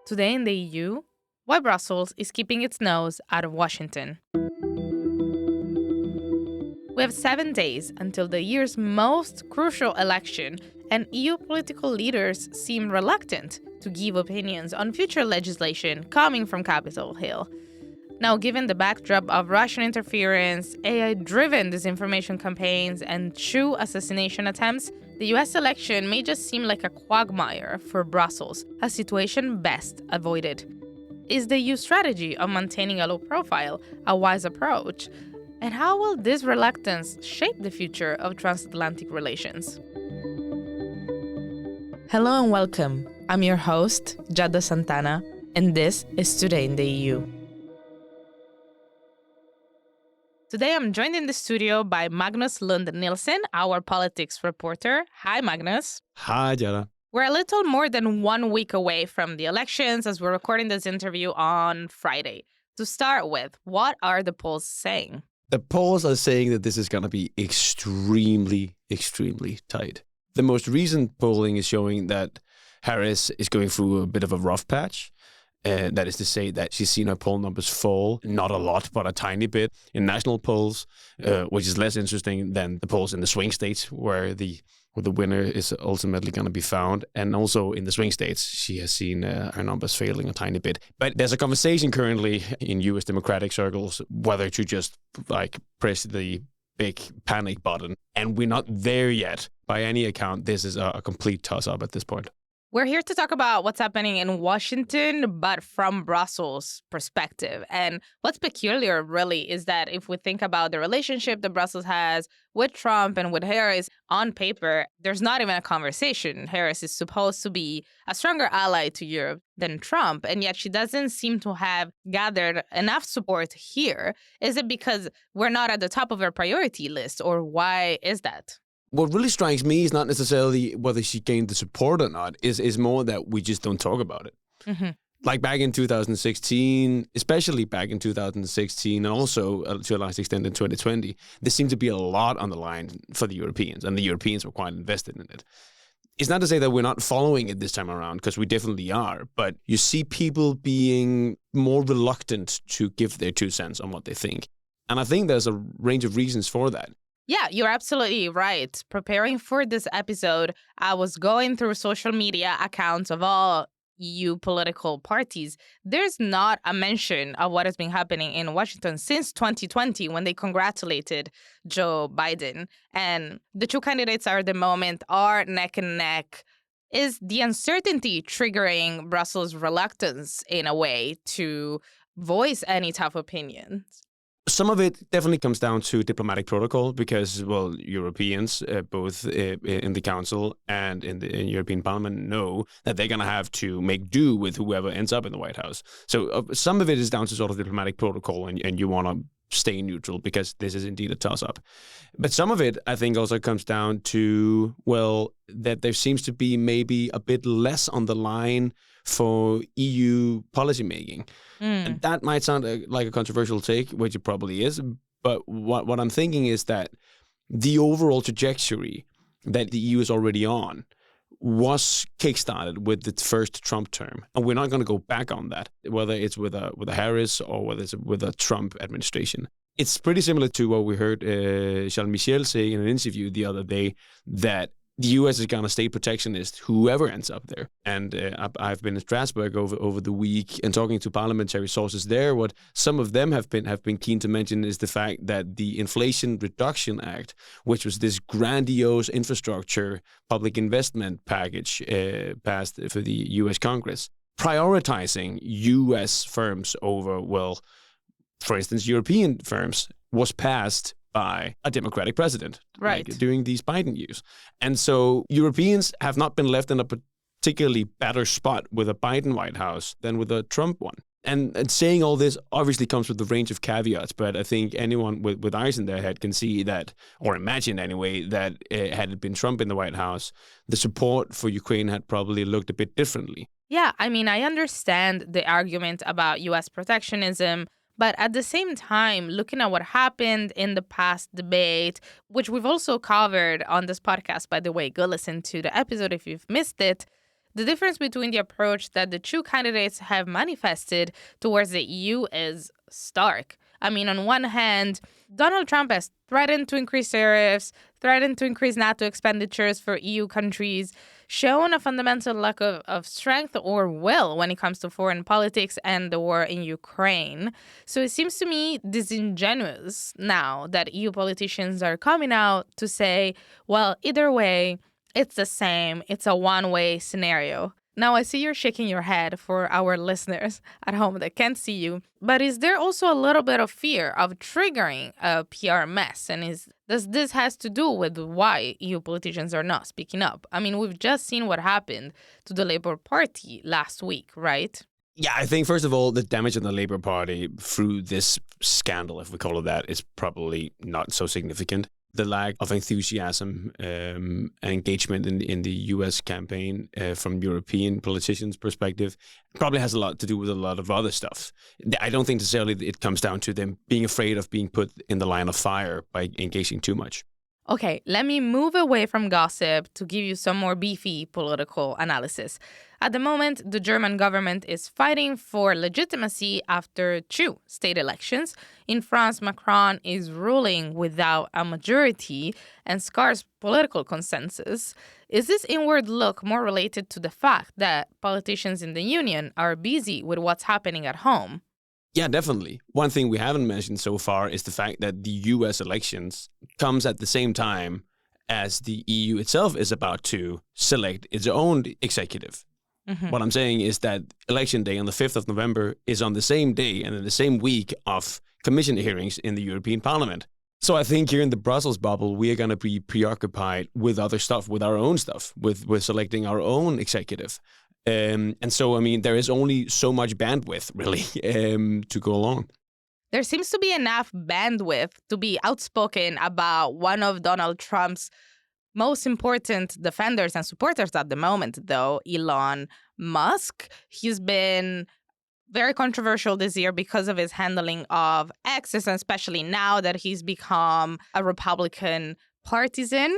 Today in the EU, why Brussels is keeping its nose out of Washington. We have 7 days until the year's most crucial election, and EU political leaders seem reluctant to give opinions on future legislation coming from Capitol Hill. Now, given the backdrop of Russian interference, AI-driven disinformation campaigns, and true assassination attempts, the US election may just seem like a quagmire for Brussels, a situation best avoided. Is the EU strategy of maintaining a low profile a wise approach? And how will this reluctance shape the future of transatlantic relations? Hello and welcome. I'm your host, Giada Santana, and this is Today in the EU. Today, I'm joined in the studio by Magnus Lund Nielsen, our politics reporter. Hi, Magnus. Hi, Giada. We're a little more than 1 week away from the elections as we're recording this interview on Friday. To start with, what are the polls saying? The polls are saying that this is going to be extremely tight. The most recent polling is showing that Harris is going through a bit of a rough patch. That is to say that she's seen her poll numbers fall, not a lot, but a tiny bit in national polls, which is less interesting than the polls in the swing states where the winner is ultimately going to be found. And also in the swing states, she has seen her numbers failing a tiny bit. But there's a conversation currently in U.S. Democratic circles whether to just press the big panic button. And we're not there yet. By any account, this is a complete toss-up at this point. We're here to talk about what's happening in Washington, but from Brussels' perspective. And what's peculiar, really, is that if we think about the relationship that Brussels has with Trump and with Harris, on paper, there's not even a conversation. Harris is supposed to be a stronger ally to Europe than Trump, and yet she doesn't seem to have gathered enough support here. Is it because we're not at the top of her priority list, or why is that? What really strikes me is not necessarily whether she gained the support or not, is more that we just don't talk about it. Mm-hmm. Like back in 2016, especially back in 2016, and also to a large extent in 2020, there seemed to be a lot on the line for the Europeans, and the Europeans were quite invested in it. It's not to say that we're not following it this time around, because we definitely are, but you see people being more reluctant to give their 2 cents on what they think. And I think there's a range of reasons for that. Yeah, you're absolutely right. Preparing for this episode, I was going through social media accounts of all EU political parties. There's not a mention of what has been happening in Washington since 2020 when they congratulated Joe Biden. And the two candidates at the moment are neck and neck. Is the uncertainty triggering Brussels' reluctance in a way to voice any tough opinions? Some of it definitely comes down to diplomatic protocol because, well, Europeans, both in the Council and in the European Parliament, know that they're going to have to make do with whoever ends up in the White House. So some of it is down to sort of diplomatic protocol, and you want to stay neutral because this is indeed a toss-up. But some of it, I think, also comes down to, well, that there seems to be maybe a bit less on the line for EU policymaking. And that might sound like a controversial take, which it probably is. But what I'm thinking is that the overall trajectory that the EU is already on was kickstarted with the first Trump term. And we're not going to go back on that, whether it's with a Harris or whether it's with a Trump administration. It's pretty similar to what we heard Charles Michel say in an interview the other day, that the U.S. is going to stay protectionist, whoever ends up there. And I've been in Strasbourg over the week and talking to parliamentary sources there. What some of them have been keen to mention is the fact that the Inflation Reduction Act, which was this grandiose infrastructure public investment package passed for the U.S. Congress, prioritizing U.S. firms over, well, for instance, European firms, was passed by a Democratic president, right, during these Biden years. And so Europeans have not been left in a particularly better spot with a Biden White House than with a Trump one. And saying all this obviously comes with a range of caveats, but I think anyone with eyes in their head can see that, or imagine anyway, that had it been Trump in the White House, the support for Ukraine had probably looked a bit differently. Yeah, I mean, I understand the argument about U.S. protectionism, but at the same time, looking at what happened in the past debate, which we've also covered on this podcast, by the way, go listen to the episode if you've missed it, The difference between the approach that the two candidates have manifested towards the EU is stark. I mean, on one hand, Donald Trump has threatened to increase tariffs, threatened to increase NATO expenditures for EU countries, shown a fundamental lack of strength or will when it comes to foreign politics and the war in Ukraine. So it seems to me disingenuous now that EU politicians are coming out to say, well, either way, it's the same. It's a one-way scenario. Now, I see you're shaking your head for our listeners at home that can't see you. But is there also a little bit of fear of triggering a PR mess? And does this has to do with why EU politicians are not speaking up? I mean, we've just seen what happened to the Labour Party last week, right? Yeah, I think, first of all, the damage on the Labour Party through this scandal, if we call it that, is probably not so significant. The lack of enthusiasm and engagement in the US campaign from European politicians' perspective probably has a lot to do with a lot of other stuff. I don't think necessarily it comes down to them being afraid of being put in the line of fire by engaging too much. Okay, let me move away from gossip to give you some more beefy political analysis. At the moment, the German government is fighting for legitimacy after two state elections. In France, Macron is ruling without a majority and scars political consensus. Is this inward look more related to the fact that politicians in the union are busy with what's happening at home? Yeah, definitely. One thing we haven't mentioned so far is the fact that the US elections comes at the same time as the EU itself is about to select its own executive. Mm-hmm. What I'm saying is that election day on the 5th of November is on the same day and in the same week of commission hearings in the European Parliament. So I think here in the Brussels bubble, we are going to be preoccupied with other stuff, with our own stuff, with selecting our own executive. And so, I mean, there is only so much bandwidth, really, to go along. There seems to be enough bandwidth to be outspoken about one of Donald Trump's most important defenders and supporters at the moment, though, Elon Musk. He's been very controversial this year because of his handling of X, and especially now that he's become a Republican partisan.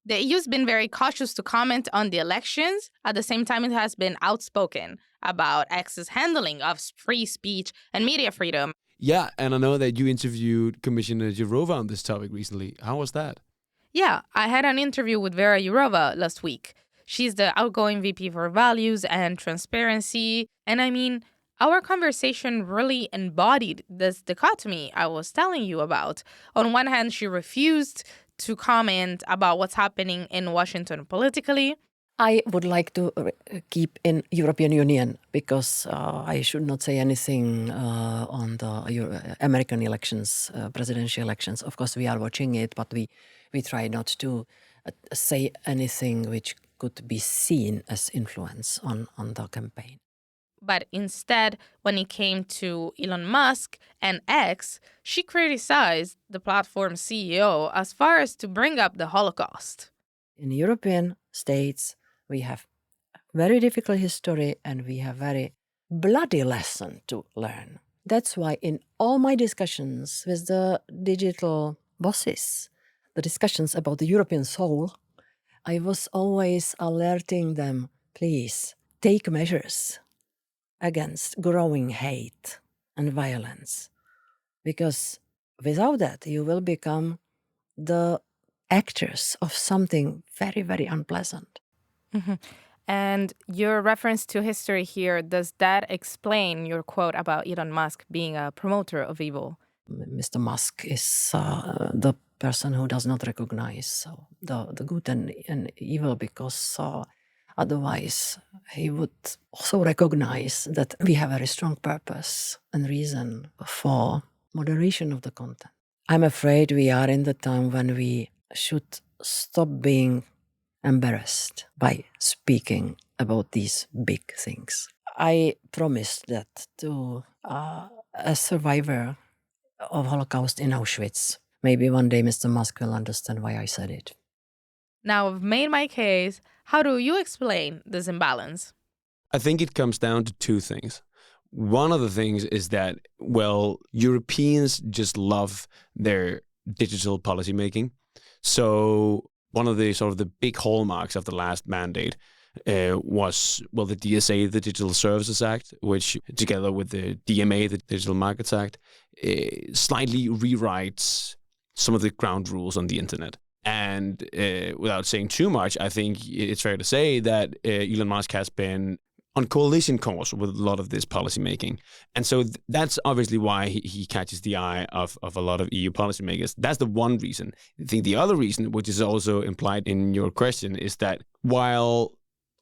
The EU's been very cautious to comment on the elections. At the same time, it has been outspoken about X's handling of free speech and media freedom. Yeah, and I know that you interviewed Commissioner Jourova on this topic recently. How was that? Yeah, I had an interview with Vera Jourova last week. She's the outgoing VP for Values and Transparency. And I mean, our conversation really embodied this dichotomy I was telling you about. On one hand, she refused to comment about what's happening in Washington politically. I would like to keep in European Union because I should not say anything on the American elections, presidential elections. Of course, we are watching it, but we try not to say anything which could be seen as influence on the campaign. But instead, when it came to Elon Musk and X, she criticized the platform's CEO as far as to bring up the Holocaust. In European states, we have very difficult history and we have very bloody lesson to learn. That's why in all my discussions with the digital bosses, the discussions about the European soul, I was always alerting them, please take measures against growing hate and violence. Because without that, you will become the actors of something very, very unpleasant. Mm-hmm. And your reference to history here, does that explain your quote about Elon Musk being a promoter of evil? Mr. Musk is the person who does not recognize the good and evil because otherwise he would also recognize that we have a very strong purpose and reason for moderation of the content. I'm afraid we are in the time when we should stop being embarrassed by speaking about these big things. I promised that to a survivor of Holocaust in Auschwitz. Maybe one day Mr. Musk will understand why I said it. Now I've made my case. How do you explain this imbalance? I think it comes down to two things. One of the things is that, well, Europeans just love their digital policymaking. So one of the sort of the big hallmarks of the last mandate was, well, the DSA, the Digital Services Act, which together with the DMA, the Digital Markets Act, slightly rewrites some of the ground rules on the internet. And without saying too much, I think it's fair to say that Elon Musk has been on coalition course with a lot of this policymaking. And so that's obviously why he catches the eye of a lot of EU policymakers. That's the one reason. I think the other reason, which is also implied in your question, is that while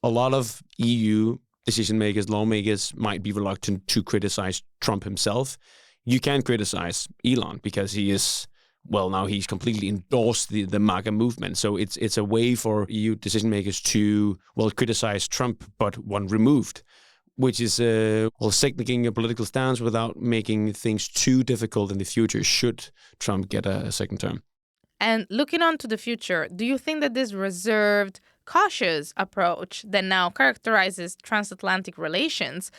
a lot of EU decision makers, lawmakers might be reluctant to criticize Trump himself, you can criticize Elon because he is, well, now he's completely endorsed the MAGA movement. So it's a way for EU decision makers to, well, criticize Trump, but one removed, which is, signaling a political stance without making things too difficult in the future should Trump get a second term. And looking on to the future, do you think that this reserved, cautious approach that now characterizes transatlantic relations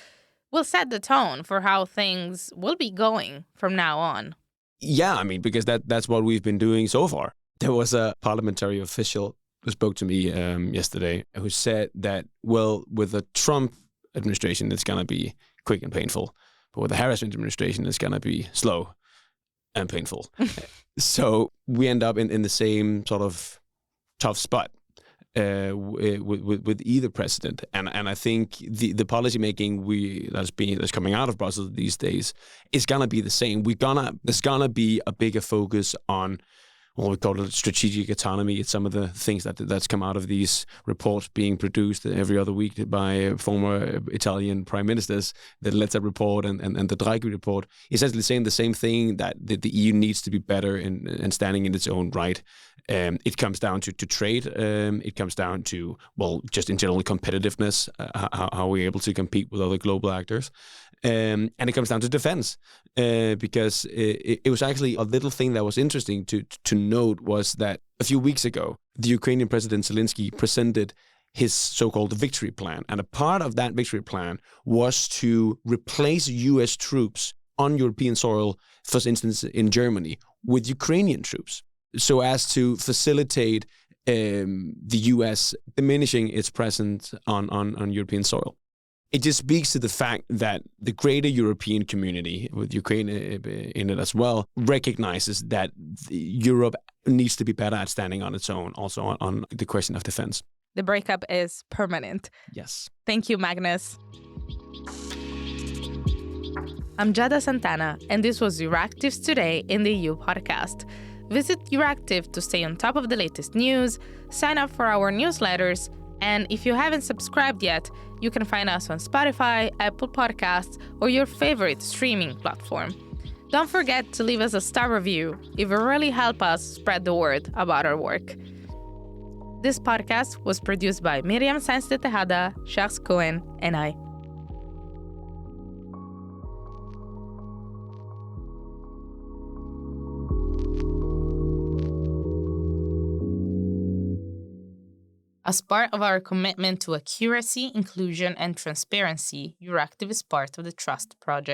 will set the tone for how things will be going from now on? Yeah, I mean, because that's what we've been doing so far. There was a parliamentary official who spoke to me yesterday who said that, well, with the Trump administration, it's going to be quick and painful. But with the Harris administration, it's going to be slow and painful. So we end up in the same sort of tough spot with either president. And I think the policy making that's coming out of Brussels these days is gonna be the same. There's gonna be a bigger focus on what we call it strategic autonomy. It's some of the things that's come out of these reports being produced every other week by former Italian prime ministers, the Letta report and the Draghi report, essentially saying the same thing, that the EU needs to be better in standing in its own right. It comes down to trade. It comes down to, well, just in general competitiveness, how we're able to compete with other global actors. And it comes down to defense, because it was actually a little thing that was interesting to note was that a few weeks ago, the Ukrainian President Zelensky presented his so-called victory plan. And a part of that victory plan was to replace U.S. troops on European soil, for instance, in Germany, with Ukrainian troops, so as to facilitate the U.S. diminishing its presence on European soil. It just speaks to the fact that the greater European community, with Ukraine in it as well, recognizes that Europe needs to be better at standing on its own, also on the question of defense. The breakup is permanent. Yes. Thank you, Magnus. I'm Giada Santana, and this was Euractiv's Today in the EU podcast. Visit Euractiv to stay on top of the latest news, sign up for our newsletters, and if you haven't subscribed yet, you can find us on Spotify, Apple Podcasts, or your favorite streaming platform. Don't forget to leave us a star review. It will really help us spread the word about our work. This podcast was produced by Miriam Sainz de Tejada, Charles Cohen, and I. As part of our commitment to accuracy, inclusion, and transparency, Euractiv is part of the Trust Project.